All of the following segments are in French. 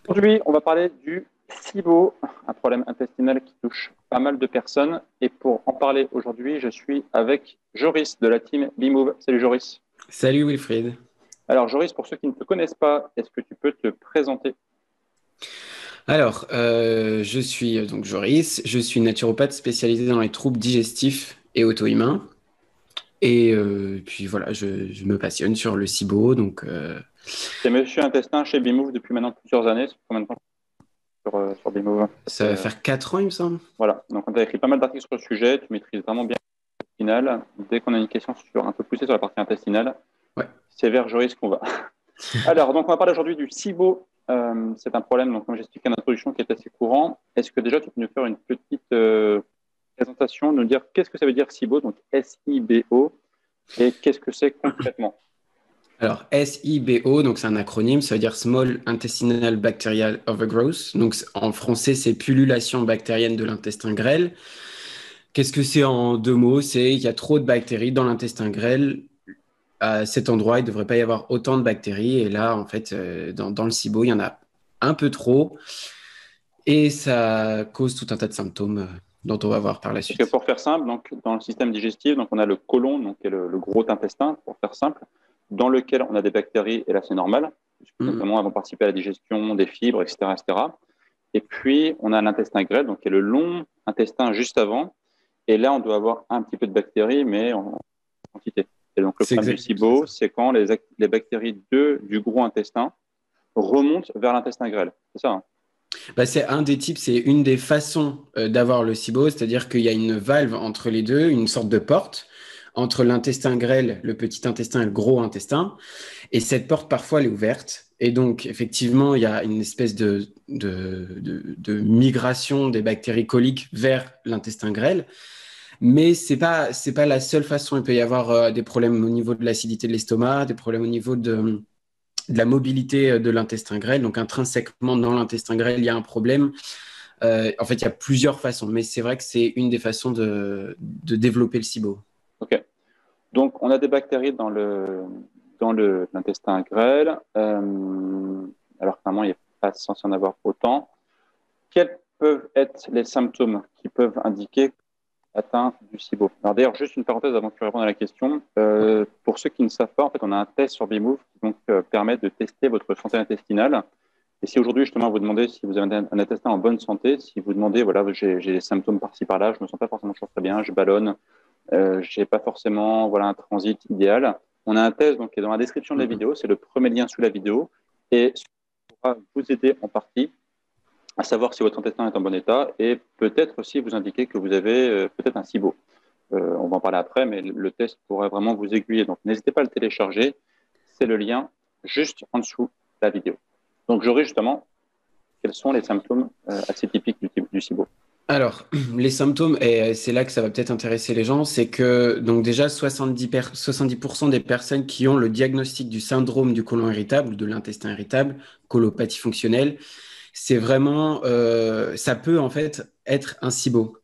Aujourd'hui, on va parler du SIBO, un problème intestinal qui touche pas mal de personnes. Et pour en parler aujourd'hui, je suis avec Joris de la team BeMove. Salut Joris. Salut Wilfried. Alors Joris, pour ceux qui ne te connaissent pas, est-ce que tu peux te présenter? Je suis donc Joris, je suis naturopathe spécialisé dans les troubles digestifs et auto-immuns. Puis voilà, je me passionne sur le SIBO. Tu es monsieur intestin chez BeMove depuis maintenant plusieurs années. Ça fait combien de temps sur BeMove? Ça va faire 4 ans, il me semble. Voilà, donc on a écrit pas mal d'articles sur le sujet, tu maîtrises vraiment bien l'intestinal. Dès qu'on a une question un peu poussée sur la partie intestinale, Ouais. c'est vers Joris qu'on va. Alors, donc on va parler aujourd'hui du SIBO. C'est un problème, donc, comme j'expliquais en introduction, qui est assez courant. Est-ce que déjà tu peux nous faire une petite présentation, nous dire qu'est-ce que ça veut dire SIBO, donc SIBO, et qu'est-ce que c'est concrètement? Alors SIBO, donc c'est un acronyme, ça veut dire Small Intestinal Bacterial Overgrowth. Donc en français, c'est pullulation bactérienne de l'intestin grêle. Qu'est-ce que c'est en deux mots? C'est qu'il y a trop de bactéries dans l'intestin grêle. À cet endroit, il ne devrait pas y avoir autant de bactéries. Et là, en fait, dans le SIBO, il y en a un peu trop. Et ça cause tout un tas de symptômes dont on va voir par la Parce que suite. pour faire simple, donc, dans le système digestif, donc, on a le côlon, donc, qui est le gros intestin, pour faire simple, dans lequel on a des bactéries, et là c'est normal, puisque Mhm. notamment elles vont participer à la digestion des fibres, etc. etc. Et puis, on a l'intestin grêle, donc, qui est le long intestin juste avant. Et là, on doit avoir un petit peu de bactéries, mais en quantité. Et donc, le C'est problème du exactement ça. SIBO, c'est quand les bactéries du gros intestin remontent vers l'intestin grêle. C'est ça, hein? Bah, c'est un des types, c'est une des façons d'avoir le SIBO, c'est-à-dire qu'il y a une valve entre les deux, une sorte de porte entre l'intestin grêle, le petit intestin et le gros intestin. Et cette porte, parfois, elle est ouverte. Et donc, effectivement, il y a une espèce de migration des bactéries coliques vers l'intestin grêle. Mais c'est pas la seule façon. Il peut y avoir des problèmes au niveau de l'acidité de l'estomac, des problèmes au niveau de la mobilité de l'intestin grêle. Donc, intrinsèquement, dans l'intestin grêle, il y a un problème. En fait, il y a plusieurs façons. Mais c'est vrai que c'est une des façons de développer le SIBO. OK. Donc, on a des bactéries l'intestin grêle, alors que normalement, il n'est pas censé en avoir autant. Quels peuvent être les symptômes qui peuvent indiquer atteint du SIBO? Alors d'ailleurs, juste une parenthèse avant que tu répondes à la question. Ouais. Pour ceux qui ne savent pas, en fait, on a un test sur BeMove qui donc, permet de tester votre santé intestinale. Et si aujourd'hui, justement, vous demandez si vous avez un intestin en bonne santé, si vous demandez, voilà, j'ai des symptômes par-ci, par-là, je ne me sens pas forcément toujours très bien, je ballonne, je n'ai pas forcément voilà, un transit idéal, on a un test donc, qui est dans la description de la Mhm. vidéo, c'est le premier lien sous la vidéo, et ça pourra vous aider en partie à savoir si votre intestin est en bon état et peut-être aussi vous indiquer que vous avez peut-être un SIBO. On va en parler après, mais le test pourrait vraiment vous aiguiller. Donc, n'hésitez pas à le télécharger. C'est le lien juste en dessous de la vidéo. Donc, j'aurai justement quels sont les symptômes assez typiques du SIBO. Alors, les symptômes, et c'est là que ça va peut-être intéresser les gens, c'est que donc déjà 70% des personnes qui ont le diagnostic du syndrome du côlon irritable ou de l'intestin irritable, colopathie fonctionnelle, c'est vraiment, ça peut en fait être un SIBO.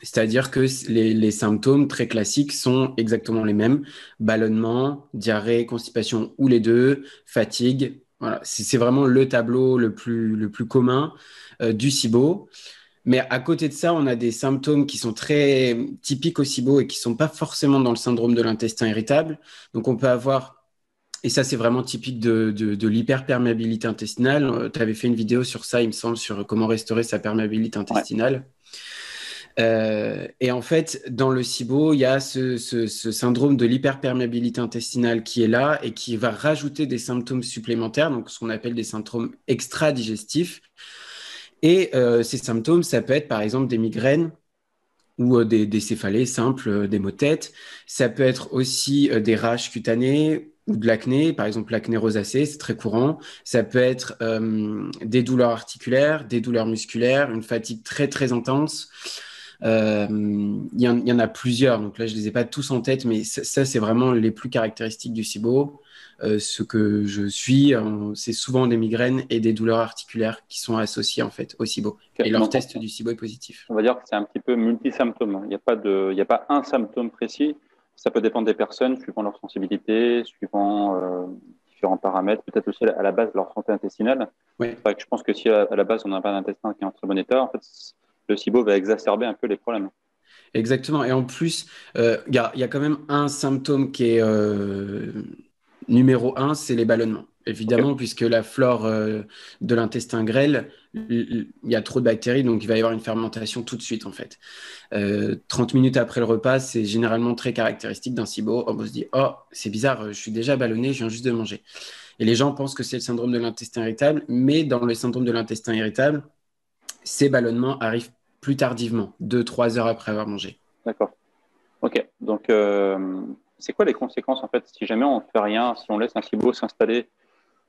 C'est-à-dire que les symptômes très classiques sont exactement les mêmes. Ballonnement, diarrhée, constipation ou les deux, fatigue. Voilà, c'est vraiment le tableau le plus commun du SIBO. Mais à côté de ça, on a des symptômes qui sont très typiques au SIBO et qui ne sont pas forcément dans le syndrome de l'intestin irritable. Donc on peut avoir, et ça c'est vraiment typique de l'hyperperméabilité intestinale. Tu avais fait une vidéo sur ça, il me semble, sur comment restaurer sa perméabilité Ouais. intestinale. Et en fait, dans le SIBO, il y a ce syndrome de l'hyperperméabilité intestinale qui est là et qui va rajouter des symptômes supplémentaires, donc ce qu'on appelle des symptômes extra-digestifs. Et ces symptômes, ça peut être par exemple des migraines ou des céphalées simples, des maux de tête. Ça peut être aussi des rages cutanées ou de l'acné, par exemple l'acné rosacée, c'est très courant. Ça peut être des douleurs articulaires, des douleurs musculaires, une fatigue très très intense. Il y en a plusieurs, donc là je les ai pas tous en tête, mais ça c'est vraiment les plus caractéristiques du SIBO. Ce que je suis, c'est souvent des migraines et des douleurs articulaires qui sont associées en fait au SIBO. Okay. Et leur Donc, test du SIBO est positif. on va dire que c'est un petit peu multisymptôme. Il n'y a pas un symptôme précis. Ça peut dépendre des personnes, suivant leur sensibilité, suivant différents paramètres, peut-être aussi à la base de leur santé intestinale. Oui. C'est vrai que je pense que si à la base on n'a pas d'intestin qui est en très bon état, en fait, le SIBO va exacerber un peu les problèmes. Exactement. Et en plus, il y a quand même un symptôme qui est numéro un, c'est les ballonnements. Ok. Évidemment, puisque la flore de l'intestin grêle, il y a trop de bactéries, donc il va y avoir une fermentation tout de suite, en fait. 30 minutes après le repas, c'est généralement très caractéristique d'un SIBO. On se dit, oh, c'est bizarre, je suis déjà ballonné, je viens juste de manger. Et les gens pensent que c'est le syndrome de l'intestin irritable, mais dans le syndrome de l'intestin irritable, ces ballonnements arrivent plus tardivement, 2, 3 heures après avoir mangé. D'accord. Ok. Donc, c'est quoi les conséquences en fait si jamais on ne fait rien, si on laisse un SIBO s'installer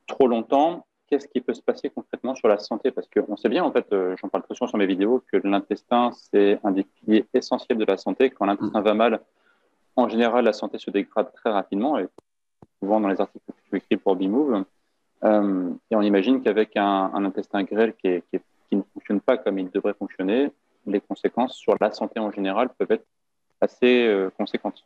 trop longtemps, qu'est-ce qui peut se passer concrètement sur la santé? Parce qu'on sait bien, en fait, j'en parle très souvent sur mes vidéos, que l'intestin, c'est un des piliers essentiels de la santé. Quand l'intestin Mm. va mal, en général, la santé se dégrade très rapidement, et souvent dans les articles que tu écris pour Bmove. Et on imagine qu'avec un intestin grêle qui ne fonctionne pas comme il devrait fonctionner, les conséquences sur la santé en général peuvent être assez conséquentes.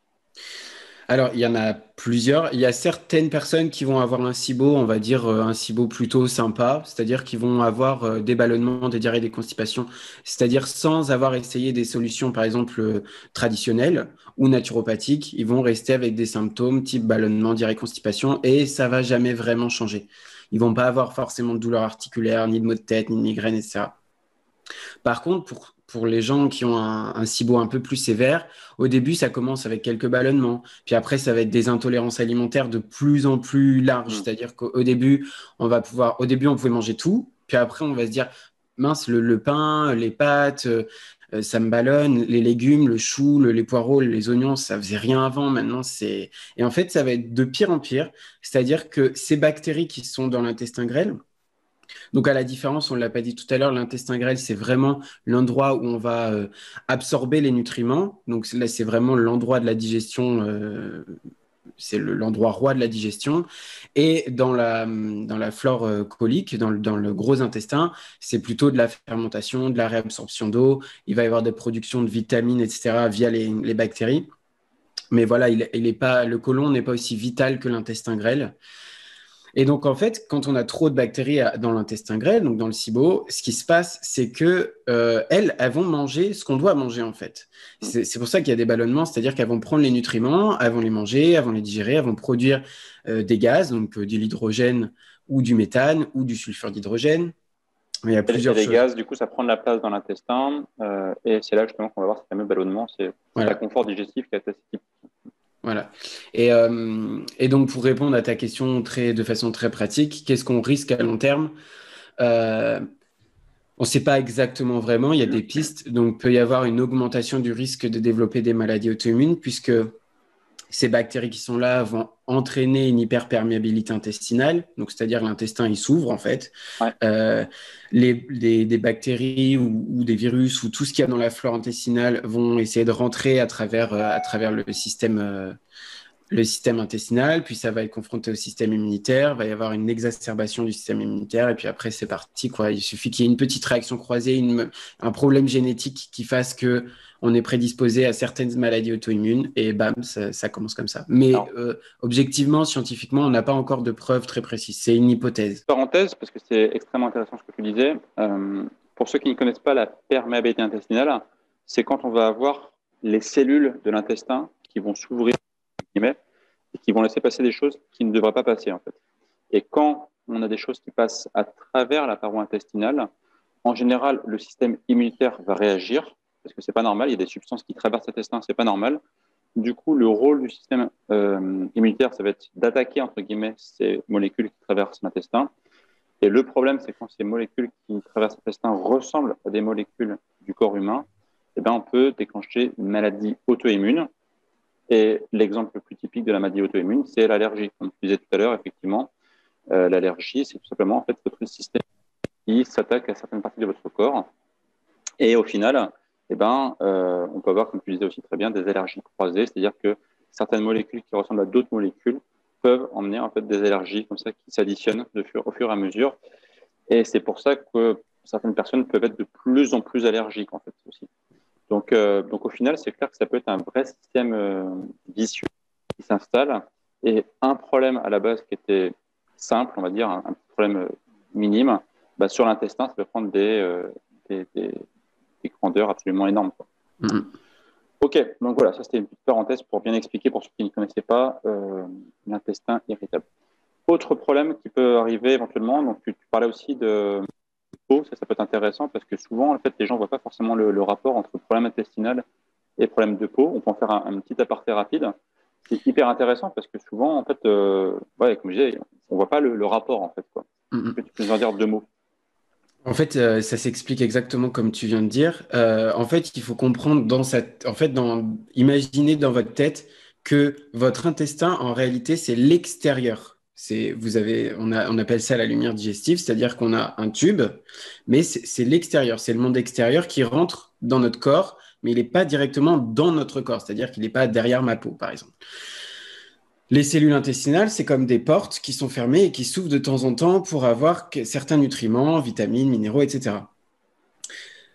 Alors, il y en a plusieurs. Il y a certaines personnes qui vont avoir un SIBO, on va dire un SIBO plutôt sympa, c'est-à-dire qu'ils vont avoir des ballonnements, des diarrhées, des constipations, c'est-à-dire sans avoir essayé des solutions, par exemple, traditionnelles ou naturopathiques, ils vont rester avec des symptômes type ballonnement, diarrhée, constipation, et ça va jamais vraiment changer. Ils vont pas avoir forcément de douleur articulaire, ni de maux de tête, ni de migraine, etc. Par contre, pour les gens qui ont un SIBO un peu plus sévère, au début, ça commence avec quelques ballonnements. Puis après, ça va être des intolérances alimentaires de plus en plus larges. Hmm. C'est-à-dire qu'au début, au début, on pouvait manger tout. Puis après, on va se dire, mince, le pain, les pâtes, ça me ballonne. Les légumes, le chou, les poireaux, les oignons, ça faisait rien avant. Maintenant, c'est... Et en fait, ça va être de pire en pire. C'est-à-dire que ces bactéries qui sont dans l'intestin grêle, donc, à la différence, on ne l'a pas dit tout à l'heure, l'intestin grêle, c'est vraiment l'endroit où on va absorber les nutriments. Donc, là, c'est vraiment l'endroit de la digestion, c'est l'endroit roi de la digestion. Et dans la flore colique, dans le gros intestin, c'est plutôt de la fermentation, de la réabsorption d'eau. Il va y avoir des productions de vitamines, etc., via les bactéries. Mais voilà, il est pas, le côlon n'est pas aussi vital que l'intestin grêle. Et donc, en fait, quand on a trop de bactéries dans l'intestin grêle, donc dans le SIBO, ce qui se passe, c'est que elles vont manger ce qu'on doit manger, en fait. C'est pour ça qu'il y a des ballonnements, c'est-à-dire qu'elles vont prendre les nutriments, elles vont les manger, elles vont les digérer, elles vont produire des gaz, donc de l'hydrogène ou du méthane ou du sulfure d'hydrogène. Il y a Et plusieurs les choses. gaz, du coup, ça prend de la place dans l'intestin. Et c'est là justement qu'on va voir ce fameux ballonnement. C'est un Voilà. confort digestif qui est assez typique. Voilà. Et donc, pour répondre à ta question de façon très pratique, qu'est-ce qu'on risque à long terme? Euh, On ne sait pas exactement vraiment, il y a des pistes. Donc, il peut y avoir une augmentation du risque de développer des maladies auto-immunes puisque ces bactéries qui sont là vont entraîner une hyperperméabilité intestinale. Donc, c'est-à-dire l'intestin, il s'ouvre en fait. Ouais. Des bactéries ou des virus ou tout ce qu'il y a dans la flore intestinale vont essayer de rentrer à travers le système intestinal, puis ça va être confronté au système immunitaire, il va y avoir une exacerbation du système immunitaire, et puis après, c'est parti, quoi. Il suffit qu'il y ait une petite réaction croisée, un problème génétique qui fasse que on est prédisposé à certaines maladies auto-immunes, et bam, ça commence comme ça. Mais Alors, objectivement, scientifiquement, on n'a pas encore de preuves très précises. C'est une hypothèse. parenthèse, parce que c'est extrêmement intéressant ce que tu disais. Pour ceux qui ne connaissent pas la perméabilité intestinale, c'est quand on va avoir les cellules de l'intestin qui vont s'ouvrir, entre guillemets, et qui vont laisser passer des choses qui ne devraient pas passer, en fait. Et quand on a des choses qui passent à travers la paroi intestinale, en général, le système immunitaire va réagir, parce que c'est pas normal, il y a des substances qui traversent l'intestin, c'est pas normal. Du coup, le rôle du système immunitaire, ça va être d'attaquer, entre guillemets, ces molécules qui traversent l'intestin. Et le problème, c'est quand ces molécules qui traversent l'intestin ressemblent à des molécules du corps humain, eh ben, on peut déclencher une maladie auto-immune. Et l'exemple le plus typique de la maladie auto-immune, c'est l'allergie. Comme je disais tout à l'heure, effectivement, l'allergie, c'est tout simplement en fait, votre système qui s'attaque à certaines parties de votre corps. Et au final, eh ben, on peut avoir, comme tu disais aussi très bien, des allergies croisées, c'est-à-dire que certaines molécules qui ressemblent à d'autres molécules peuvent emmener en fait, des allergies comme ça qui s'additionnent au fur et à mesure. Et c'est pour ça que certaines personnes peuvent être de plus en plus allergiques en fait aussi. Donc au final, c'est clair que ça peut être un vrai système vicieux qui s'installe. Et un problème à la base qui était simple, on va dire, un petit problème minime, sur l'intestin, ça peut prendre des grandeurs absolument énormes, quoi. Ok, donc voilà, ça c'était une petite parenthèse pour bien expliquer pour ceux qui ne connaissaient pas l'intestin irritable. Autre problème qui peut arriver éventuellement, donc tu parlais aussi de peau, ça peut être intéressant parce que souvent, en fait, les gens ne voient pas forcément le rapport entre problème intestinal et problème de peau. On peut en faire un petit aparté rapide. C'est hyper intéressant parce que souvent, en fait, comme je disais, on ne voit pas le rapport, en fait, quoi. Est-ce que tu peux nous en dire deux mots? En fait, ça s'explique exactement comme tu viens de dire. En fait, il faut comprendre imaginez dans votre tête que votre intestin, en réalité, c'est l'extérieur. On appelle ça la lumière digestive, c'est-à-dire qu'on a un tube, mais c'est l'extérieur, c'est le monde extérieur qui rentre dans notre corps, mais il n'est pas directement dans notre corps, c'est-à-dire qu'il n'est pas derrière ma peau, par exemple. Les cellules intestinales, c'est comme des portes qui sont fermées et qui s'ouvrent de temps en temps pour avoir certains nutriments, vitamines, minéraux, etc.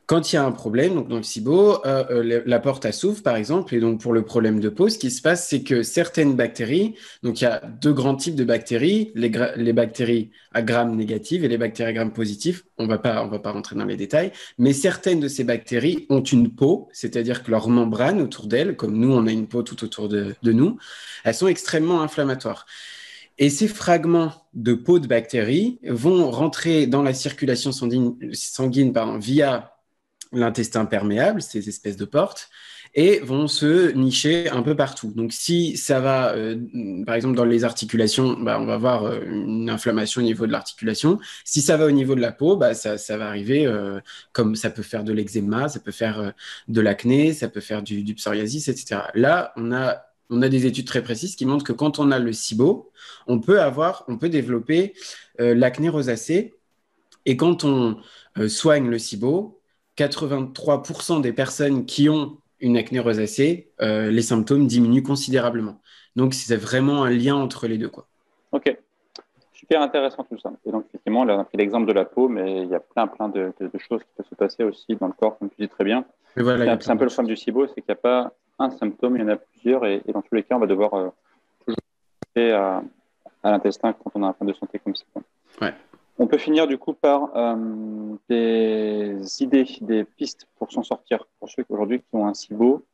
Quand il y a un problème, donc dans le SIBO, la porte elle s'ouvre par exemple, et donc pour le problème de peau, ce qui se passe, c'est que certaines bactéries, donc il y a deux grands types de bactéries, les bactéries à gram négatifs et les bactéries à gram positifs. On va pas rentrer dans les détails, mais certaines de ces bactéries ont une peau, c'est-à-dire que leurs membranes autour d'elles, comme nous on a une peau tout autour de nous, elles sont extrêmement inflammatoires. Et ces fragments de peau de bactéries vont rentrer dans la circulation sanguine via l'intestin perméable, ces espèces de portes, et vont se nicher un peu partout. Donc, si ça va, par exemple, dans les articulations, on va avoir une inflammation au niveau de l'articulation. Si ça va au niveau de la peau, ça va arriver comme ça peut faire de l'eczéma, ça peut faire de l'acné, ça peut faire du psoriasis, etc. Là, on a des études très précises qui montrent que quand on a le SIBO, on peut développer l'acné rosacée. Et quand on soigne le SIBO, 83% des personnes qui ont une acné rosacée, les symptômes diminuent considérablement. Donc, c'est vraiment un lien entre les deux, quoi. Ok, super intéressant tout ça. Et donc, effectivement, là, on a pris l'exemple de la peau, mais il y a plein de choses qui peuvent se passer aussi dans le corps, comme tu dis très bien. Voilà, c'est un peu le problème du SIBO, c'est qu'il n'y a pas un symptôme, il y en a plusieurs, et dans tous les cas, on va devoir toujours penser à l'intestin quand on a un problème de santé comme ça. Ouais. On peut finir du coup par des idées, des pistes pour s'en sortir. Pour ceux aujourd'hui qui ont un SIBO,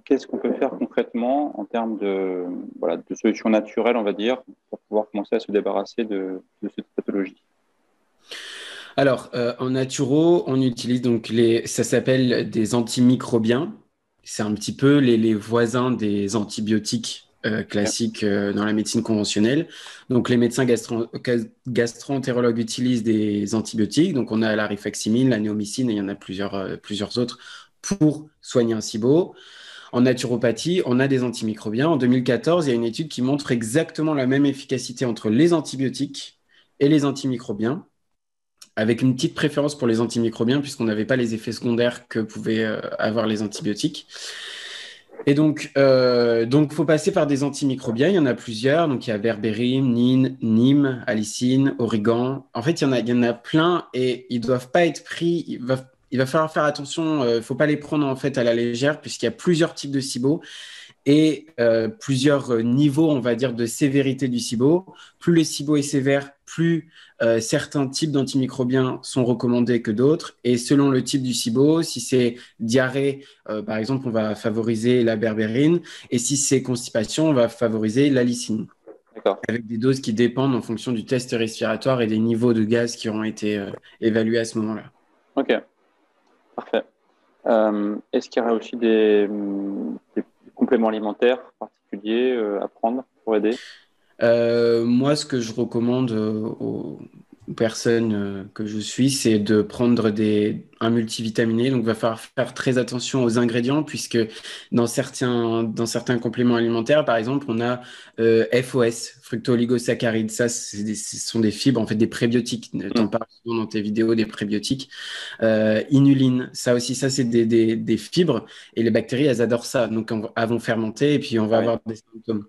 qu'est-ce qu'on peut faire concrètement en termes de solutions naturelles, on va dire, pour pouvoir commencer à se débarrasser de cette pathologie? Alors, en naturo, on utilise donc ça s'appelle des antimicrobiens. C'est un petit peu les voisins des antibiotiques classiques dans la médecine conventionnelle. Donc, les médecins gastro-entérologues utilisent des antibiotiques. Donc, on a la rifaximine, la néomycine, et il y en a plusieurs autres pour soigner un SIBO. En naturopathie, on a des antimicrobiens. En 2014, il y a une étude qui montre exactement la même efficacité entre les antibiotiques et les antimicrobiens, avec une petite préférence pour les antimicrobiens, puisqu'on n'avait pas les effets secondaires que pouvaient avoir les antibiotiques. Et donc, faut passer par des antimicrobiens. Il y en a plusieurs. Donc, il y a berbérine, neem, allicine, origan. En fait, il y en a plein et ils doivent pas être pris. Il va falloir faire attention. Faut pas les prendre en fait à la légère, puisqu'il y a plusieurs types de SIBO et plusieurs niveaux, on va dire, de sévérité du SIBO. Plus le SIBO est sévère, plus certains types d'antimicrobiens sont recommandés que d'autres. Et selon le type du SIBO, si c'est diarrhée, par exemple, on va favoriser la berbérine. Et si c'est constipation, on va favoriser la lysine. Avec des doses qui dépendent en fonction du test respiratoire et des niveaux de gaz qui auront été évalués à ce moment-là. Ok, parfait. Est-ce qu'il y aurait aussi des compléments alimentaires particuliers à prendre pour aider? Moi, ce que je recommande aux personnes que je suis, c'est de prendre un multivitaminé. Donc, il va falloir faire très attention aux ingrédients, puisque dans certains compléments alimentaires, par exemple, on a FOS, fructooligosaccharides. Ça, ce sont des fibres, en fait, des prébiotiques. T'en parles souvent dans tes vidéos, des prébiotiques. Inuline, ça aussi, ça, c'est des fibres. Et les bactéries, elles adorent ça. Donc, elles vont fermenter et puis on va avoir des symptômes.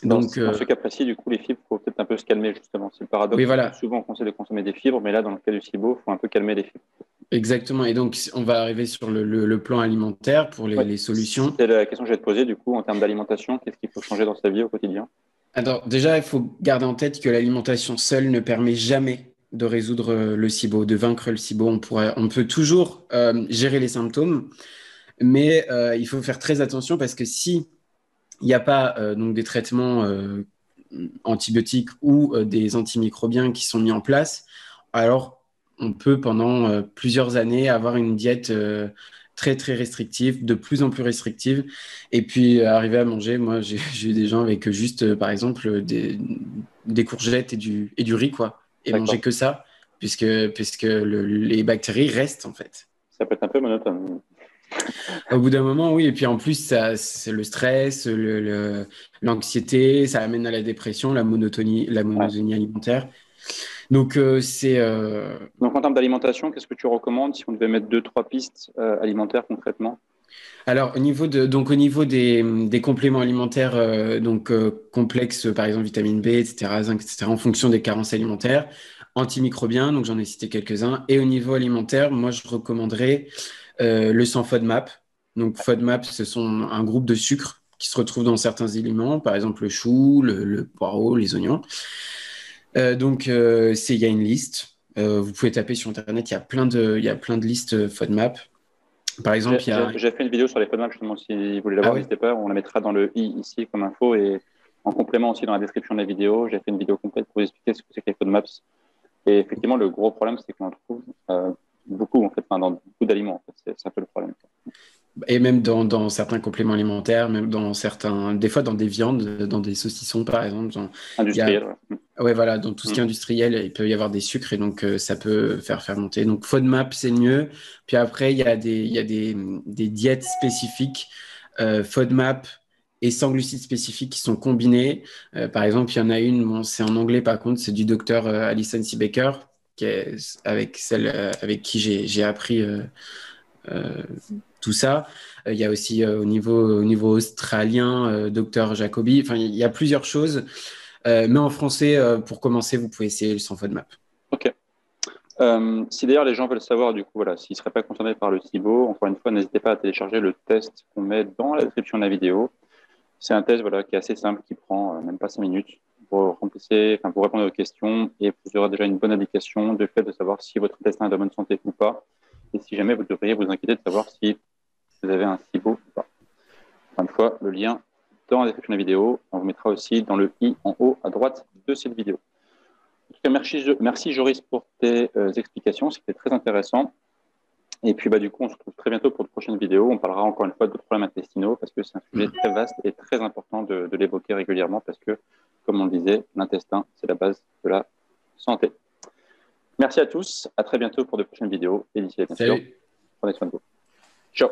Dans ce cas précis, du coup, les fibres, il faut peut-être un peu se calmer, justement. C'est le paradoxe. Oui, voilà. Souvent, on conseille de consommer des fibres, mais là, dans le cas du SIBO, il faut un peu calmer les fibres. Exactement. Et donc, on va arriver sur le plan alimentaire pour les solutions. C'est la question que je vais te poser, du coup, en termes d'alimentation. Qu'est-ce qu'il faut changer dans sa vie au quotidien? Alors, déjà, il faut garder en tête que l'alimentation seule ne permet jamais de résoudre le SIBO, de vaincre le SIBO. On peut toujours gérer les symptômes, mais il faut faire très attention parce que si il n'y a pas donc des traitements antibiotiques ou des antimicrobiens qui sont mis en place, alors on peut pendant plusieurs années avoir une diète très très restrictive, de plus en plus restrictive, et puis arriver à manger. Moi, j'ai eu des gens avec juste, par exemple, des courgettes et du riz, quoi, et manger D'accord. que ça, puisque les bactéries restent en fait. Ça peut être un peu monotone. Au bout d'un moment, oui. Et puis en plus, ça, c'est le stress, l'anxiété, ça amène à la dépression, la Ouais. monotonie alimentaire. Donc, Donc, en termes d'alimentation, qu'est-ce que tu recommandes si on devait mettre deux, trois pistes alimentaires concrètement? alors, au niveau des compléments alimentaires complexes, par exemple vitamine B, etc., zinc, etc., en fonction des carences alimentaires, antimicrobiens, donc j'en ai cité quelques-uns. Et au niveau alimentaire, moi, je recommanderais le sans FODMAP. Donc, FODMAP, ce sont un groupe de sucres qui se retrouvent dans certains aliments, par exemple le chou, le poireau, les oignons. Il y a une liste. Vous pouvez taper sur Internet, il y a plein de listes FODMAP. Par exemple, il y a... J'ai fait une vidéo sur les FODMAP, justement, si vous voulez la Ah voir, ouais? n'hésitez pas, on la mettra dans le i ici comme info et en complément aussi dans la description de la vidéo. J'ai fait une vidéo complète pour vous expliquer ce que c'est que les FODMAPs. Et effectivement, le gros problème, c'est qu'on en trouve beaucoup, en fait, enfin, dans beaucoup d'aliments. En fait. C'est un peu le problème. Et même dans certains compléments alimentaires, même dans certains, des fois dans des viandes, dans des saucissons par exemple. Il y a, Industriel, ouais. ouais, voilà, dans tout ce qui est Mm. industriel, il peut y avoir des sucres et donc ça peut faire fermenter. Donc FODMAP, c'est mieux. Puis après, il y a des diètes spécifiques, FODMAP et sans glucides spécifiques qui sont combinés. Par exemple, il y en a une, bon, c'est en anglais par contre, c'est du docteur Alison C. Baker, qui est avec celle avec qui j'ai appris euh, tout ça. Il y a aussi au niveau australien, Dr Jacobi. Enfin, il y a plusieurs choses. Mais en français, pour commencer, vous pouvez essayer le sans FODMAP. OK. Si d'ailleurs les gens veulent savoir, du coup, voilà, s'ils ne seraient pas concernés par le SIBO, encore une fois, n'hésitez pas à télécharger le test qu'on met dans la description de la vidéo. C'est un test voilà, qui est assez simple, qui prend même pas 5 minutes. Vous répondez aux questions et vous aurez déjà une bonne indication du fait de savoir si votre intestin est de bonne santé ou pas. Et si jamais vous devriez vous inquiéter de savoir si vous avez un SIBO ou pas. Encore une fois, le lien dans la description de la vidéo. On vous mettra aussi dans le i en haut à droite de cette vidéo. En tout cas, merci Joris pour tes explications, c'était très intéressant. Et puis du coup, on se retrouve très bientôt pour de prochaines vidéos. On parlera encore une fois de problèmes intestinaux parce que c'est un sujet très vaste et très important de l'évoquer régulièrement parce que, comme on le disait, l'intestin, c'est la base de la santé. Merci à tous, à très bientôt pour de prochaines vidéos et d'ici là, bien sûr, Salut! prenez soin de vous. Ciao!